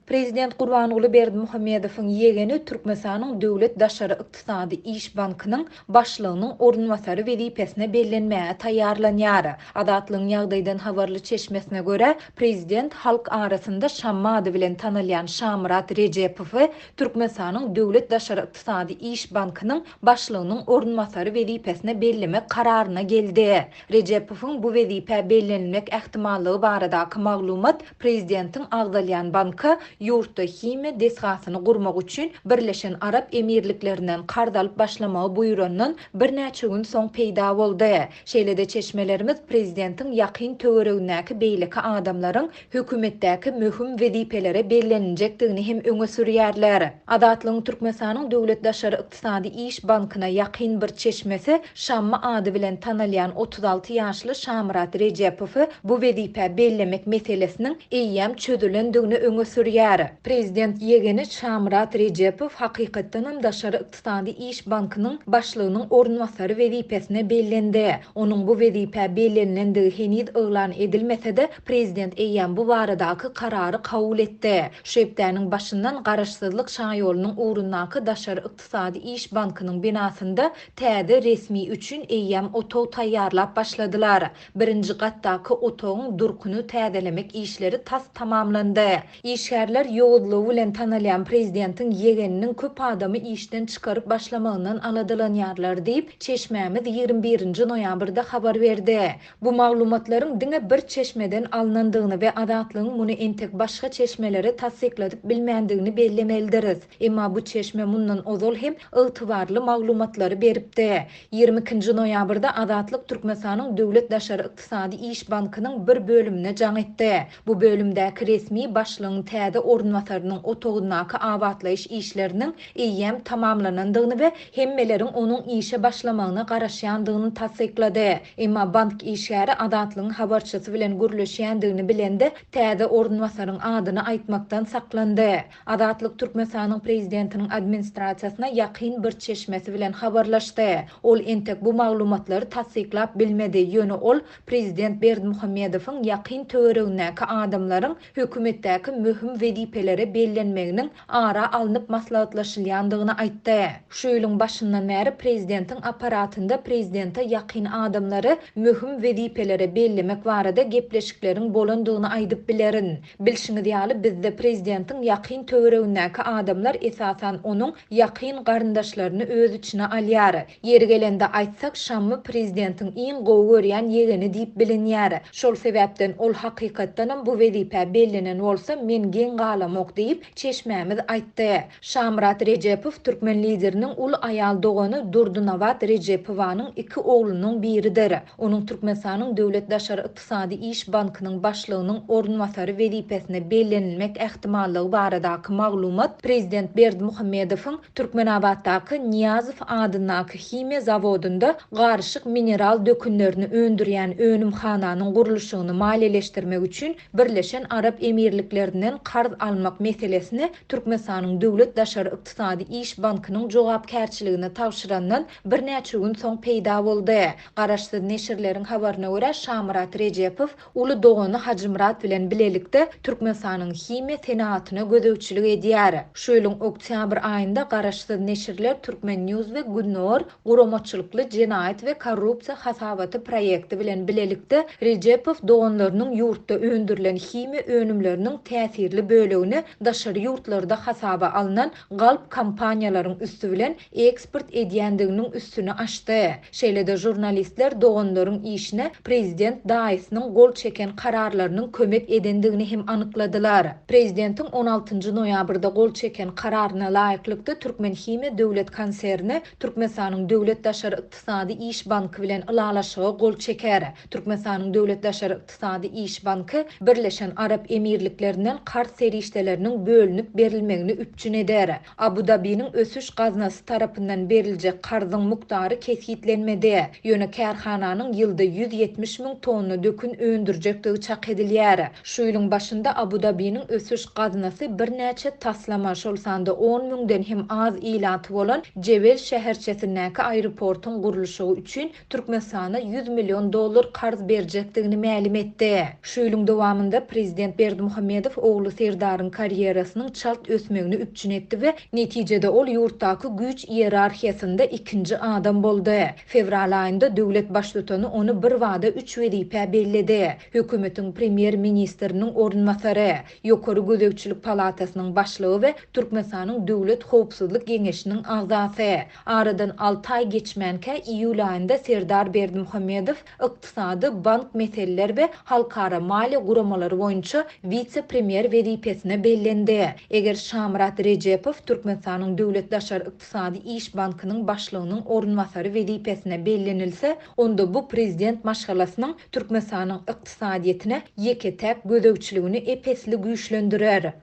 Prezident Gurbanuly Berdimuhammedowyň ýegeni Türkmenistanyň Döwlet Daşary Ykdysady İş Bankynyň başlygynyň ornwasary wezipesine bellenmäge taýýarlanýar. Adatlyň ýagdaýdan habarly çeşmesine göre prezident halk arasynda Şamma ady bilen tanylýan Şamrat Rejepow Türkmenistanyň Döwlet Daşary Ykdysady İş Bankynyň başlygynyň ornwasary wezipesine bellemek kararyna geldi. Rejepowyň bu wezipe bellenmek ähtimallygy baradaky maglumat prezidentiň agdalýan banky ýurtda hime desgasyny gurmak üçin Birleşen Arap Emirliklerinden kard alyp başlamagy buýrandan bir näçe gün soň peýda boldy. Şeýlede çeşmelerimiz prezidentiň ýakyn töweregindäki beýleki adamlaryň hökümetdäki möhüm wezipelere bellenjekdigini hem öňe sürýärler. Adatlyň Türkmenistanyň Döwlet Daşary Ykdysady İş Bankyna ýakyn bir çeşmesi Şamma ady bilen tanylýan 36 ýaşly Şamrat Rejepow bu wezipe bellemek meselesiniň eýýäm çözülendigini öňe sürýär. Prezident ýegeni Şamrat Rejepow hakykatdanam Daşary Ykdysady İş Bankynyň başlygynyň ornwasary wezipesine bellendi. Onuň bu wezipe bellenendigi henüz elan edilmese-de prezident eýýäm bu baradaky karary kabul etdi. Şu hepdäniň başyndan garaşsyzlyk şaýolunyň uğrundaky Daşary Ykdysady İş Bankynyň binasynda täze resmi üçin eýýäm otow taýýarlap başladylar. Birinji gatdaky otowyň durkuny täzelemek işleri tas tamamlandy. İşgärler ýogudlygy bilen tanylýan prezidentiň ýegeniniň köp adamy işden çykaryp başlamagyndan aladylanýarlar diýip çeşmämiz 21 noýabrda habar berdi. Bu maglumatlaryň diňe bir çeşmeden alınandygyny we adatlygyň muny entek başga çeşmelere tasdikladyp bilmändigini bellemelidiriz. Emma bu çeşme mundan ozal hem ygtybarly maglumatlary beripdi. 22 noýabrda Adatlyk Türkmenistanyň Döwlet Daşary Ykdysady İş Bankynyň bir bölümine jaň etdi. Bu bölümdäki resmi başlygyň täze ornwasarynyň otogyndaky abatlaýyş işleriniň eýýäm tamamlanandygyny we hemmeleriň onuň işe başlamagyna garaşýandygyny tasdiklady. Emma bank işgäri Adatlygyň habarçysy bilen gürleşýändigini bilende täze ornwasaryň adyny aýtmakdan saklandy. Adatlyk Türkmenistanyň prezidentiniň administrasiýasyna ýakyn bir çeşmesi bilen habarlaşdy. Ol entek bu maglumatlary tasdiklap bilmedi. Ýöne ol prezident Berdimuhammedowyň ýakyn töweregindäki adamlaryň hökümetdäki möhüm wezipelere bellenmeginiň ara alınıp maslahatlaşylýandygyny aýtdy. Şu ýylyň başyndan bäri prezidentiň aparatynda prezidente ýakyn adamlary möhüm wezipelere bellemek barada gepleşikleriň bolandygyny aýdyp bilerin. Bilşiňiz ýaly bizde prezidentiň ýakyn töweregindäki adamlar esasan onuň ýakyn garyndaşlaryny öz içine alýar. Ýeri gelende aýtsak Şammy prezidentiň iň gowy görýän ýegeni diýip bilinýär. Şol sebäpden ol hakykatdanam bu wezipe bellenen bolsa men gen galamok diýip çeşmämiz aýtdy. Şamrat Rejepow Türkmen lideriniň ul aýal dogany Durdunawat Rejepowanyň iki oglunyň biridir. Onuň Türkmenistanyň Döwlet Daşary Ykdysady İş Bankynyň başlygynyň ornwasary wezipesine bellenilmek ähtimallygy baradaky maglumat prezident Berdimuhammedowyň Türkmenabatdaky Niýazow adyndaky hime zawodunda garşyk mineral dökünlerini öndürýän önümhananyň guruluşyny maliýeleşdirmek üçin Birleşen Arap Emirliklerinden kard almak meselesini Türkmenistanyň Döwlet Daşary Ykdysady İş Bankynyň jogapkärçiligine tawşyrandan bir näçe gün soň peýda boldy. Garaşsyz neşirleriň habaryna görä Şamrat Rejepow uly dogany Hajymrat bilen bilelikde Türkmenistanyň hime senatyna gözegçilik edýär. Şu ýylyň oktyabr aýynda garaşsyz neşirler Türkmen News we Gülnor guramaçylykly jenaýat we korrupsiýa hasabaty proýekti bilen bilelikde Rejepow doganlarynyň ýurtda öndürilen hime önümleriniň täsirli bölegini daşary ýurtlarda hasaba alynan galp kampaniýalaryň üstü bilen eksport edýändiginiň üstüne açdy. Şeýlede jurnalistler doganlaryň işine prezident daýysynyň gol çeken kararlarynyň kömek edendigini hem anykladylar. Prezidentiň 16 noýabrda gol çeken kararyna laýyklykda Türkmen Hime döwlet konserni Türkmenistanyň Döwlet Daşary Ykdysady İş Banky bilen ylalaşyga gol çeker. Türkmenistanyň Döwlet Daşary Ykdysady İş Banky Birleşen Arap Emirliklerinden kart serişdeleriniň bölünüp berilmegini üpçün eder. Abu Dhabi'nin ösüş gaznasy tarapyndan beriljek karzyň muktary kesitlenmedi. Ýöne kärhananyň ýylda 170 000 tonna dökün öndürjekdigi çak edilýär. Şu ýylyň başynda Abu Dhabi'nin ösüş gaznasy bir näçe taslama şolsanda 10 000den hem az ilaty bolan Jebel şäherçesindäki aeroportun guruluşy üçin Türkmenistana 100 milyon dolar karz berjekdigini ma'lum etdi. Şu ýylyň dowamında prezident Berdimuhammedow ogly Serdar'ın karyerasının çalt ösmegini üpçün etdi ve neticede ol yurttaky güç iyerarxiyasynda ikinji adam boldy. Fevral ayında döwlet başlytany onu bir wada 3 wezipä belledi. Hökümetin premier ministriniň ornmasary, Ýokary Gözegçilik palatasynyň başlygy we Türkmenistanyň döwlet howpsuzlyk geňeşiniň agzasy. Aradan 6 ay geçmänkä iýul aýynda Serdar Berdimuhammedow ykdysady, bank meseleleri we halkara maliýe guramalary boýunça vice-premier wezipesine bellendi. Eger Şamrat Rejepow Türkmenistanyň döwlet daşary ykdysady iş bankynyň başlygynyň ornmasary wezipesine bellenilse, onda bu prezident maşgalasynyň Türkmenistanyň ykdysadyetine ýeke-täp gözegçiligini epesli güýçlendirer.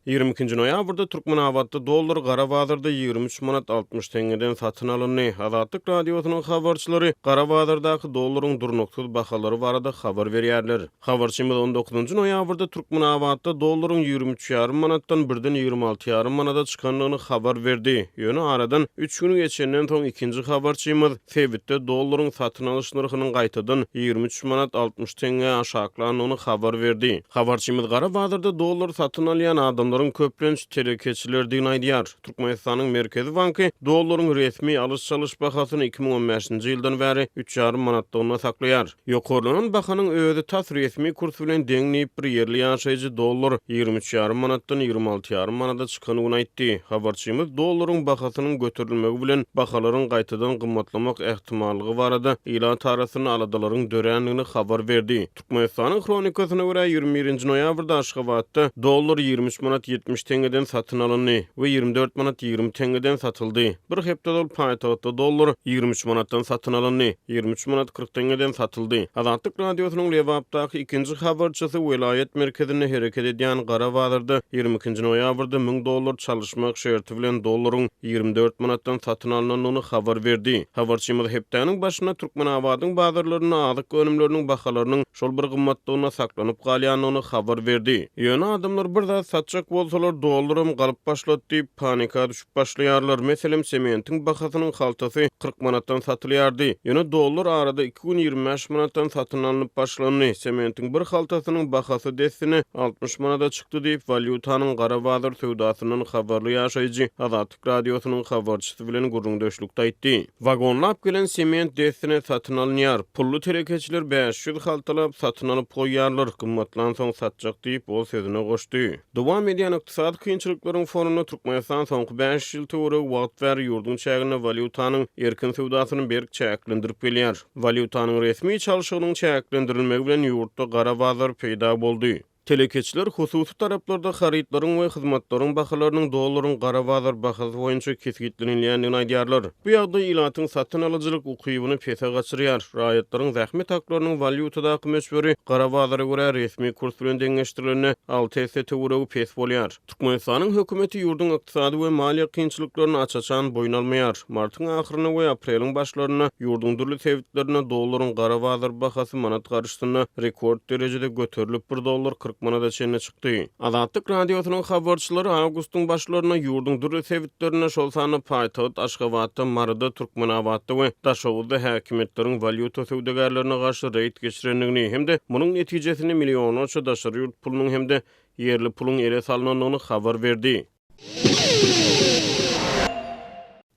22 noýabrda Türkmenabadda dollar Garabazarda 23 manat 60 teňeden satyn alındy. Azatlyk radiosynyň habarçylary Garabazardaky dollaryň durnuksuz bahalary barada habar berýärler. Habarçymyz 19 noýabrda Türkmenabadda dollaryň 23,5 manatdan birden 26,5 manata çykanlygyny habar berdi. Ýöne aradan 3 gün geçenden soň ikinji habarçymyz Sebitde dollaryň satyn alyş narhynyň gaýtadan 23 manat 60 teňe aşaklanyny habar berdi. Habarçymyz Garabazarda dollar satyn alýan adamlar köplenç telekeçilerden aýdýar. Türkmenistanyň Merkezi Banky dollaryň resmi alış-çalış bahasyny 2015-nji ýyldan bäri 3,5 manatdan saklaýar. Ýokarlanan bahanyň özi tas resmi kurs bilen deňlip bir ýerli ýaşaýjy dollar 23,5 manatdan 26,5 manata çykanyny aýtdy. Habarçymyz dollaryň bahasynyň göterilmegi bilen bahalaryň gaýtadan gymmatlamak ähtimallygy barada ýyla tarasyny aladalaryň döränligini habar berdi. Türkmenistanyň kronikasyna görä 21 noýabrda Aşgabatda dollar 23 manat 70 teňeden satyn alındy we 24 manat 20 teňeden satyldy. Bir hepdedol paýtagtda dollar 23 manatdan satyn alındy, 23 manat 40 teňeden satyldy. Azatlyk radiosynyň Lewapdaky ikinji habarçysy welayet merkezine hereket edýän Garabazarda 22 noýabrda 1000 dollar çalışmak şerti bilen dollaryň 24 manatdan satyn alynanyny habar berdi. Habarçymyz hepdeniň başyna Türkmenabadyň bazarlaryna azyk önümleriniň bahalarynyň şol bir gymmatlygyna saklanyp galýanyny habar berdi. Ýöne adamlar bir da satjak bolsalar dolarym galyp başlat diýip panika düşüp başlaýarlar. Meselem sementiň bahasynyň haltasy 40 manatdan satylýardy. Ýöne dolar arada 2 gün 25 manatdan satyn alınıp başlandy. Sementiň bir haltasynyň bahasy desine 60 manata çykdy diýip valyutanyň Garabazar söwdasynyň habarly ýaşaýjy Azatlyk radiosynyň habarçysy bilen gurrundaşlykda aýtdy. Wagonlap gelen sement desine satyn alınýar. Pullu terekeçiler 500 haltalap satyn alyp goýýarlar. Gymmatlan soň satjak diýip o sözüne goşdy. Dowam edýän ykdysady kynçylyklaryň fonuny Türkmenistan soňky 5 ýyl töwere wagt ber ýurdun çägine valyutanyň erkin söwdasyny berk çäklendirip gelýär. Valyutanyň resmi çalyşygynyň çäklendirilmegi bilen ýurtda gara bazar peýda boldy. Telekeçiler hususy taraplarda haritlaryň we hyzmatlaryň bahalarynyň dollaryň Garabazar bahasy boýunça kesgitlenýändigini aýdýarlar. Bu ýagdaý ilatyň satyn alyjylyk ukybyny pese gaçyrýar. Raýatlaryň zähmet haklarynyň valyutadaky meşberi Garabazara görä resmi kurs bilen deňeşdirilene 6 esse töwregi pes bolýar. Türkmenistanyň hökümeti ýurdun ykdysady we maliýe kynçylyklaryny açaçan boyun almaýar. Martyň ahyryna we apreliň başlaryna ýurdun durly sebitlerine dollaryň Garabazar bahasy manat garşysyna rekord derejede göterilip 1 dollar 40 manada çenne çykdy. Azatlyk radiosynyň habarçylary awgustyň başlaryna ýurdun durly sebitlerine şol sany paýtagat Aşgabatda, Marada, Türkmenabadda we Daşowda häkimetleriň valyuta söwdegarlaryna garşy reýd geçirenligini hemde munyň netijesini millionlarça daşary ýurt pulunyň hemde yerli pulun ele salynanyny habar berdi.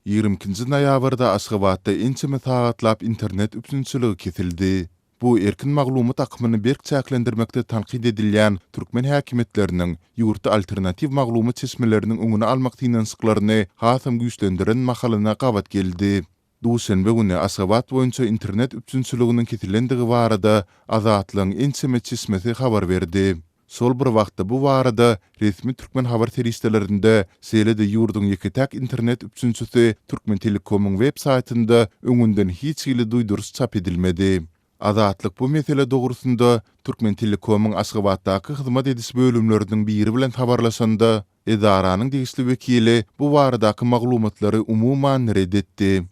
22 noýabrda Aşgabatda ençeme sagatlap internet üpsünçiligi kesildi. Bu erkin maglumat akymyny berk çäklendirmekde tanqid edilýän türkmen häkimetleriniň ýurtda alternativ maglumat çeşmeleriniň öňüne almak tynançyklaryny hasam güýçlendiren makalyna gabat geldi. Duşenbe güni Aşgabat boýunça internet üpsünçiliginiň kesilendigi barada Azatlyň ençeme çeşmesi habar berdi. Sol bir wagtda bu barada resmi türkmen habar seriýetlerinde selede ýurdun ýeketäk internet üpsünçisi Türkmen Telekomyň web saýtynda öňünden hiç hili duýdurys çap edilmedi. Azatlyk bu mesele dogrusunda Türkmen Telekomyň Aşgabatdaky hyzmat edis bölümleriniň biri bilen habarlaşanda edaranyň degişli wekili bu baradaky maglumatlary umuman reddetdi.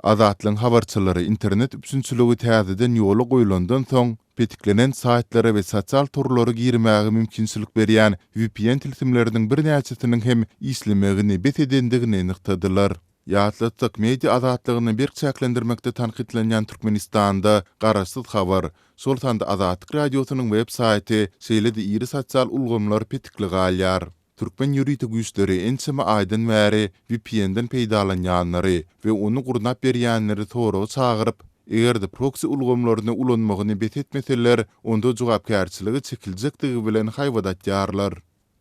Azatlyň habarçylary internet üpsünçiligi täzeden ýola goýulandan soň petiklenen saýtlara we sosial torlary girmäge mümkinçilik berýän VPN tilsimleriniň bir näçesiniň hem islemegini bet edendigini nyktadylar. Ýatlyk media azatlygyny bir çäklendirmekde tanqidlenýän Türkmenistanda garaşsyz habar. Sultanda Azatlyk radiosynyň web saýty şeýle-de iri sosial ulgamlar petikli galýar. Türkmen ýuridik güýçleri ençeme aýdyn bäri VPN-den peýdalanýanlary we onu gurnap berýänleri toragy çagyryp, egerde proxy ulgamlaryna ulanmagyny betetmeseler, onda jogapkärçiligi çekiljektigi bilen haýwadatýarlar.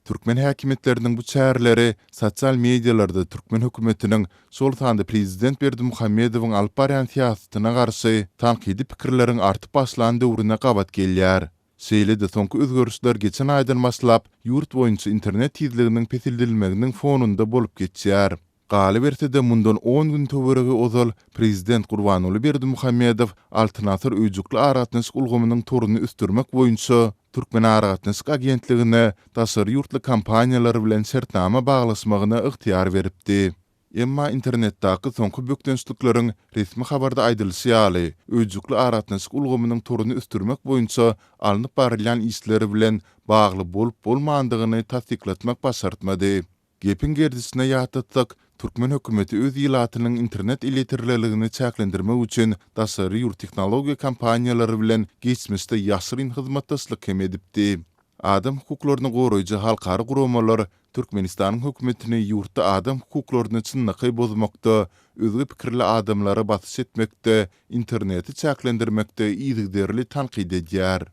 Türkmen häkimetleriniň bu çäreleri sosial medialarda Türkmen hökümetiniň Sultanda prezident Berdimuhammedowyň alyp barýan siýasatyna garşy tanqidi pikirleriň artyp başlan döwrüne gabat gelýär. Şeýle-de soňky özgörüşler geçen aýdan başlap ýurt boýunça internet tizliginiň pesildilmeginiň fonunda bolup geçýär. Galy berse-de mundan 10 gün töweregi ozal prezident Gurbanuly Berdimuhammedow Altynasır öýjükli aratnaşyk ulgamynyň toruny üstürmek boýunça Türkmen Aratnaşyk agentligine daşary ýurtly kompaniýalar bilen şertnama baglaşmagyna ygtyýar beripdi. Emma internetdäki soňky bökdençlikleriň resmi habarda aýdylşy ýaly, öýjükli aratnaşyk ulgamynyň toruny üstürmek boýunça alınıp barylýan işleri bilen bagly bolup bolmandygyny tasdiklatmak başartmady. Gepin gerdisine ýatatsak, Türkmen hökümeti öz ýylatynyň internet ilitirleligini çäklendirmek üçin daşary ýurt teknologiýa kompaniýalary bilen geçmişde ýaşyryn hyzmatdaşlyk hem edipdi. Adam hukuklaryny goraýjy halkary guramalar Türkmenistanyň hökümetini ýurtda adam hukuklaryny çynnyky bozmakda, özgü pikirli adamlara batyş etmekde, interneti çäklendirmekde ýygyderli tanqid edýär.